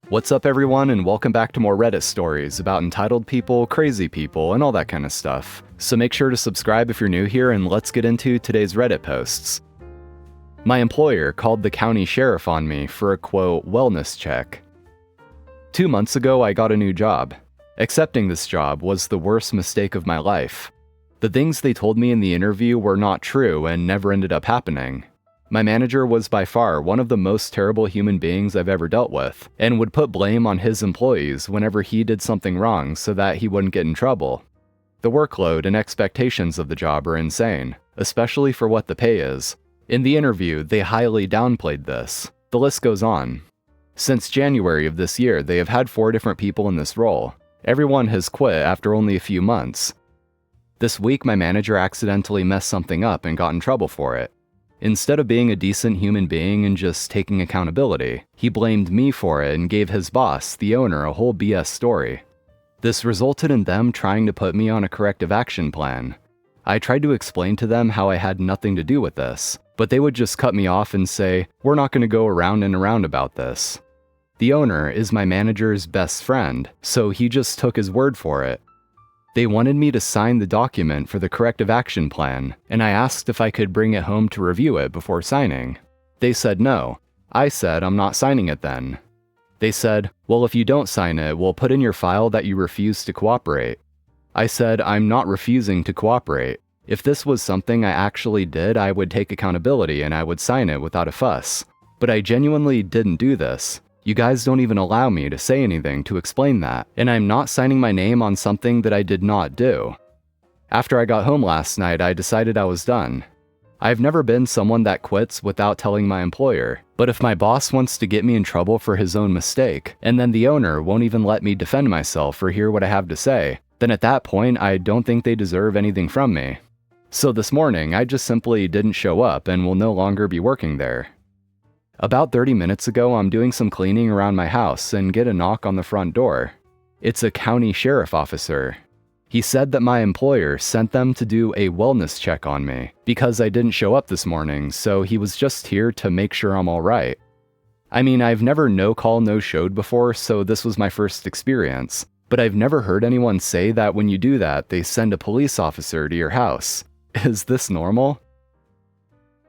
What's up everyone, and welcome back to more Reddit stories about entitled people, crazy people, and all that kind of stuff. So make sure to subscribe if you're new here, and let's get into today's Reddit posts. My employer called the county sheriff on me for a quote, wellness check. 2 months ago, I got a new job. Accepting this job was the worst mistake of my life. The things they told me in the interview were not true and never ended up happening. My manager was by far one of the most terrible human beings I've ever dealt with, and would put blame on his employees whenever he did something wrong so that he wouldn't get in trouble. The workload and expectations of the job are insane, especially for what the pay is. In the interview, they highly downplayed this. The list goes on. Since January of this year, they have had 4 different people in this role. Everyone has quit after only a few months. This week, my manager accidentally messed something up and got in trouble for it. Instead of being a decent human being and just taking accountability, he blamed me for it and gave his boss, the owner, a whole BS story. This resulted in them trying to put me on a corrective action plan. I tried to explain to them how I had nothing to do with this, but they would just cut me off and say, "We're not going to go around and around about this." The owner is my manager's best friend, so he just took his word for it. They wanted me to sign the document for the corrective action plan, and I asked if I could bring it home to review it before signing. They said no. I said I'm not signing it then. They said, "Well, if you don't sign it, we'll put in your file that you refuse to cooperate." I said I'm not refusing to cooperate. If this was something I actually did, I would take accountability and I would sign it without a fuss. But I genuinely didn't do this. You guys don't even allow me to say anything to explain that, and I'm not signing my name on something that I did not do. After I got home last night, I decided I was done. I've never been someone that quits without telling my employer, but if my boss wants to get me in trouble for his own mistake, and then the owner won't even let me defend myself or hear what I have to say, then at that point, I don't think they deserve anything from me. So this morning, I just simply didn't show up and will no longer be working there. About 30 minutes ago, I'm doing some cleaning around my house and get a knock on the front door. It's a county sheriff officer. He said that my employer sent them to do a wellness check on me because I didn't show up this morning, so he was just here to make sure I'm alright. I mean, I've never no-call, no-showed before, so this was my first experience, but I've never heard anyone say that when you do that, they send a police officer to your house. Is this normal?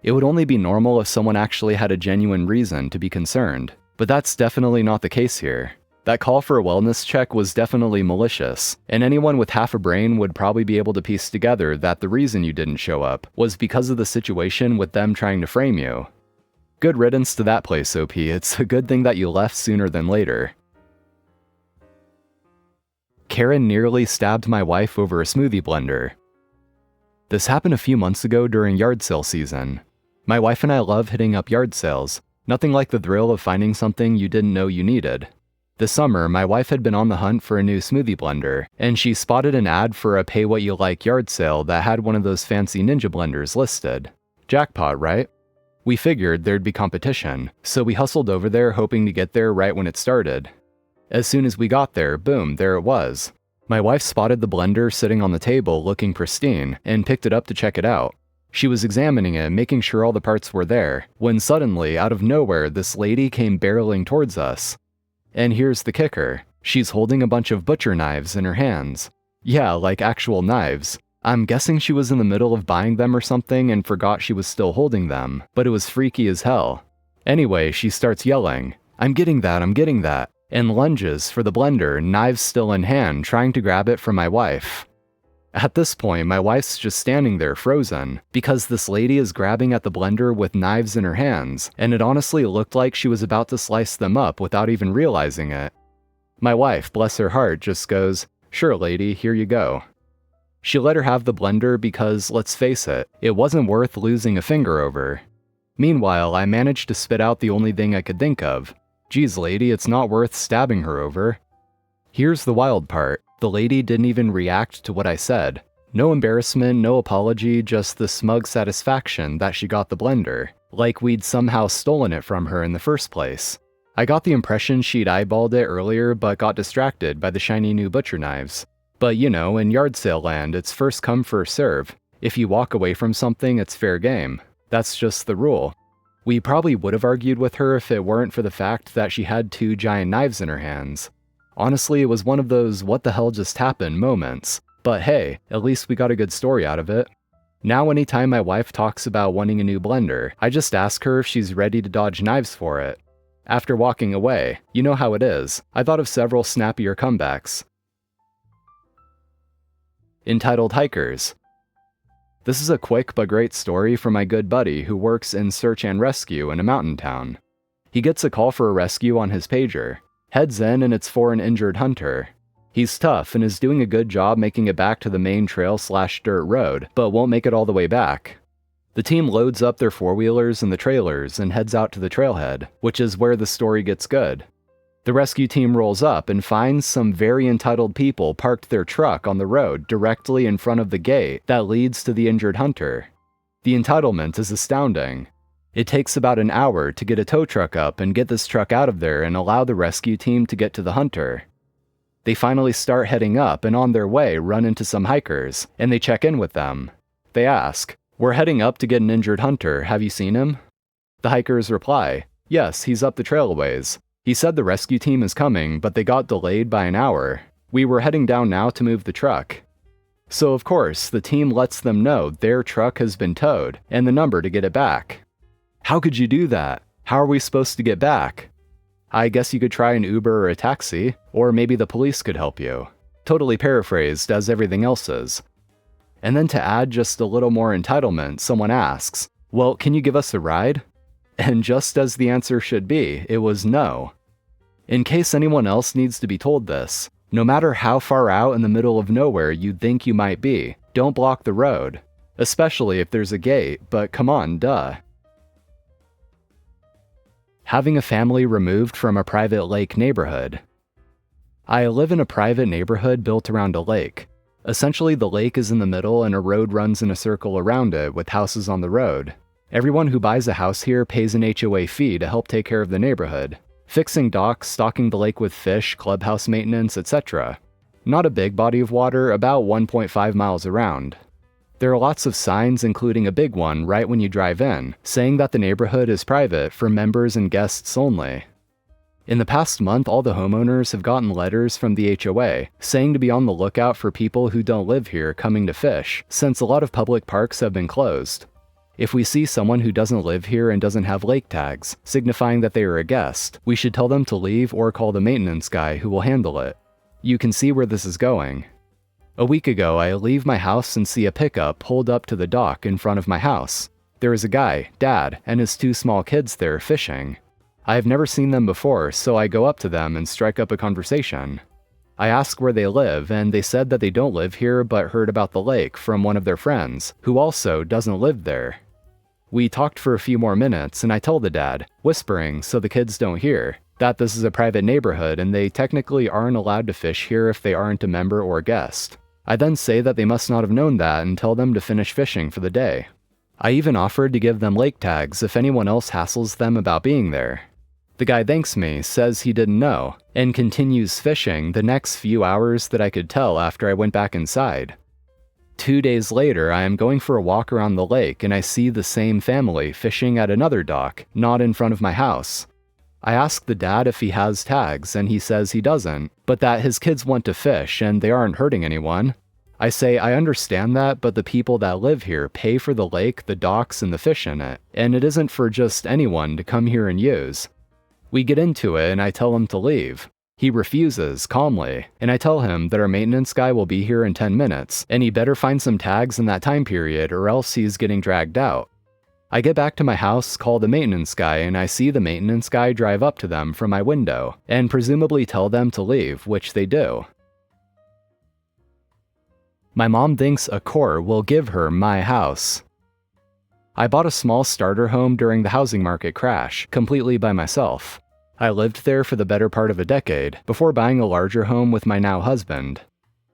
It would only be normal if someone actually had a genuine reason to be concerned, but that's definitely not the case here. That call for a wellness check was definitely malicious, and anyone with half a brain would probably be able to piece together that the reason you didn't show up was because of the situation with them trying to frame you. Good riddance to that place, OP. It's a good thing that you left sooner than later. Karen nearly stabbed my wife over a smoothie blender. This happened a few months ago during yard sale season. My wife and I love hitting up yard sales, nothing like the thrill of finding something you didn't know you needed. This summer, my wife had been on the hunt for a new smoothie blender, and she spotted an ad for a pay-what-you-like yard sale that had one of those fancy Ninja blenders listed. Jackpot, right? We figured there'd be competition, so we hustled over there hoping to get there right when it started. As soon as we got there, boom, there it was. My wife spotted the blender sitting on the table looking pristine, and picked it up to check it out. She was examining it, making sure all the parts were there, when suddenly, out of nowhere, this lady came barreling towards us. And here's the kicker. She's holding a bunch of butcher knives in her hands. Yeah, like actual knives. I'm guessing she was in the middle of buying them or something and forgot she was still holding them, but it was freaky as hell. Anyway, she starts yelling, I'm getting that," and lunges for the blender, knives still in hand, trying to grab it from my wife. At this point, my wife's just standing there frozen, because this lady is grabbing at the blender with knives in her hands, and it honestly looked like she was about to slice them up without even realizing it. My wife, bless her heart, just goes, "Sure lady, here you go." She let her have the blender because, let's face it wasn't worth losing a finger over. Meanwhile, I managed to spit out the only thing I could think of. Geez lady, it's not worth stabbing her over. Here's the wild part. The lady didn't even react to what I said. No embarrassment, no apology, just the smug satisfaction that she got the blender, like we'd somehow stolen it from her in the first place. I got the impression she'd eyeballed it earlier but got distracted by the shiny new butcher knives. But you know, in yard sale land, it's first come first serve. If you walk away from something, it's fair game. That's just the rule. We probably would have argued with her if it weren't for the fact that she had 2 giant knives in her hands. Honestly, it was one of those what the hell just happened moments. But hey, at least we got a good story out of it. Now anytime my wife talks about wanting a new blender, I just ask her if she's ready to dodge knives for it. After walking away, you know how it is, I thought of several snappier comebacks. Entitled Hikers. This is a quick but great story from my good buddy who works in search and rescue in a mountain town. He gets a call for a rescue on his pager, heads in, and it's for an injured hunter. He's tough and is doing a good job making it back to the main trail/dirt road, but won't make it all the way back. The team loads up their 4-wheelers and the trailers and heads out to the trailhead, which is where the story gets good. The rescue team rolls up and finds some very entitled people parked their truck on the road directly in front of the gate that leads to the injured hunter. The entitlement is astounding. It takes about an hour to get a tow truck up and get this truck out of there and allow the rescue team to get to the hunter. They finally start heading up and on their way run into some hikers, and they check in with them. They ask, "We're heading up to get an injured hunter, have you seen him?" The hikers reply, "Yes, he's up the trail a ways. He said the rescue team is coming, but they got delayed by an hour. We were heading down now to move the truck." So of course, the team lets them know their truck has been towed, and the number to get it back. How could you do that? How are we supposed to get back? I guess you could try an Uber or a taxi, or maybe the police could help you. Totally paraphrased, as everything else is. And then to add just a little more entitlement, someone asks, "Well, can you give us a ride?" And just as the answer should be, it was no. In case anyone else needs to be told this, no matter how far out in the middle of nowhere you'd think you might be, don't block the road. Especially if there's a gate, but come on, duh. Having a family removed from a private lake neighborhood. I live in a private neighborhood built around a lake. Essentially, the lake is in the middle and a road runs in a circle around it with houses on the road. Everyone who buys a house here pays an HOA fee to help take care of the neighborhood. Fixing docks, stocking the lake with fish, clubhouse maintenance, etc. Not a big body of water, about 1.5 miles around. There are lots of signs, including a big one right when you drive in, saying that the neighborhood is private for members and guests only. In the past month, all the homeowners have gotten letters from the HOA saying to be on the lookout for people who don't live here coming to fish, since a lot of public parks have been closed. If we see someone who doesn't live here and doesn't have lake tags, signifying that they are a guest, we should tell them to leave or call the maintenance guy who will handle it. You can see where this is going. A week ago, I leave my house and see a pickup pulled up to the dock in front of my house. There is a guy, Dad, and his 2 small kids there fishing. I have never seen them before, so I go up to them and strike up a conversation. I ask where they live, and they said that they don't live here but heard about the lake from one of their friends, who also doesn't live there. We talked for a few more minutes, and I tell the dad, whispering so the kids don't hear, that this is a private neighborhood and they technically aren't allowed to fish here if they aren't a member or guest. I then say that they must not have known that and tell them to finish fishing for the day. I even offered to give them lake tags if anyone else hassles them about being there. The guy thanks me, says he didn't know, and continues fishing the next few hours that I could tell after I went back inside. 2 days later, I am going for a walk around the lake and I see the same family fishing at another dock, not in front of my house. I ask the dad if he has tags and he says he doesn't, but that his kids want to fish and they aren't hurting anyone. I say I understand that, but the people that live here pay for the lake, the docks, and the fish in it, and it isn't for just anyone to come here and use. We get into it and I tell him to leave. He refuses calmly, and I tell him that our maintenance guy will be here in 10 minutes, and he better find some tags in that time period or else he's getting dragged out. I get back to my house, call the maintenance guy, and I see the maintenance guy drive up to them from my window, and presumably tell them to leave, which they do. My mom thinks a court will give her my house. I bought a small starter home during the housing market crash, completely by myself. I lived there for the better part of a decade, before buying a larger home with my now husband.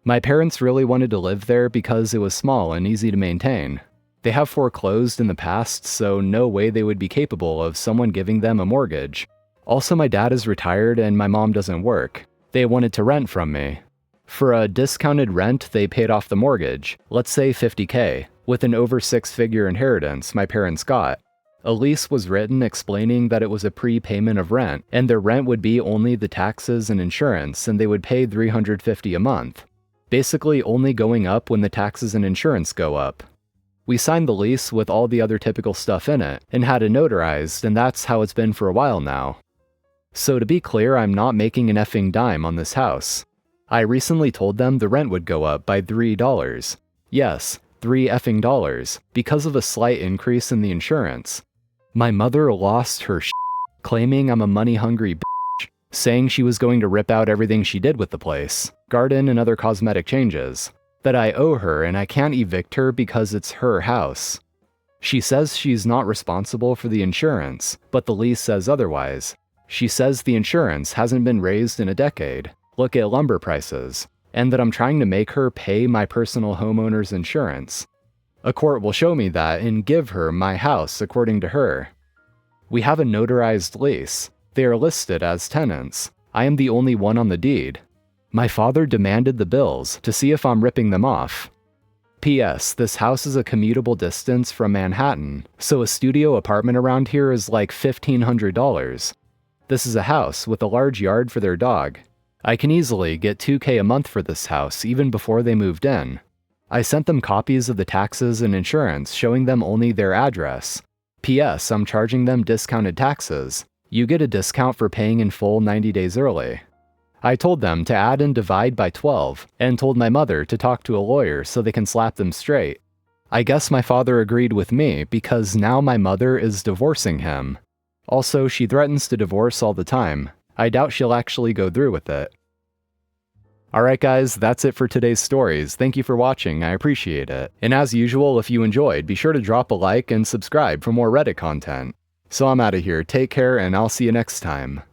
My parents really wanted to live there because it was small and easy to maintain. They have foreclosed in the past, so no way they would be capable of someone giving them a mortgage. Also, my dad is retired and my mom doesn't work. They wanted to rent from me. For a discounted rent, they paid off the mortgage, let's say $50K, with an over 6-figure inheritance my parents got. A lease was written explaining that it was a prepayment of rent, and their rent would be only the taxes and insurance, and they would pay $350 a month. Basically only going up when the taxes and insurance go up. We signed the lease with all the other typical stuff in it, and had it notarized, and that's how it's been for a while now. So to be clear, I'm not making an effing dime on this house. I recently told them the rent would go up by $3. Yes, $3 effing dollars, because of a slight increase in the insurance. My mother lost her claiming I'm a money-hungry bitch, saying she was going to rip out everything she did with the place, garden and other cosmetic changes, that I owe her and I can't evict her because it's her house. She says she's not responsible for the insurance, but the lease says otherwise. She says the insurance hasn't been raised in a decade, look at lumber prices, and that I'm trying to make her pay my personal homeowner's insurance. A court will show me that and give her my house according to her. We have a notarized lease. They are listed as tenants. I am the only one on the deed. My father demanded the bills to see if I'm ripping them off. P.S. This house is a commutable distance from Manhattan, so a studio apartment around here is like $1,500. This is a house with a large yard for their dog. I can easily get $2,000 a month for this house even before they moved in. I sent them copies of the taxes and insurance showing them only their address. P.S. I'm charging them discounted taxes. You get a discount for paying in full 90 days early. I told them to add and divide by 12, and told my mother to talk to a lawyer so they can slap them straight. I guess my father agreed with me because now my mother is divorcing him. Also, she threatens to divorce all the time. I doubt she'll actually go through with it. Alright guys, that's it for today's stories. Thank you for watching, I appreciate it. And as usual, if you enjoyed, be sure to drop a like and subscribe for more Reddit content. So I'm out of here, take care, and I'll see you next time.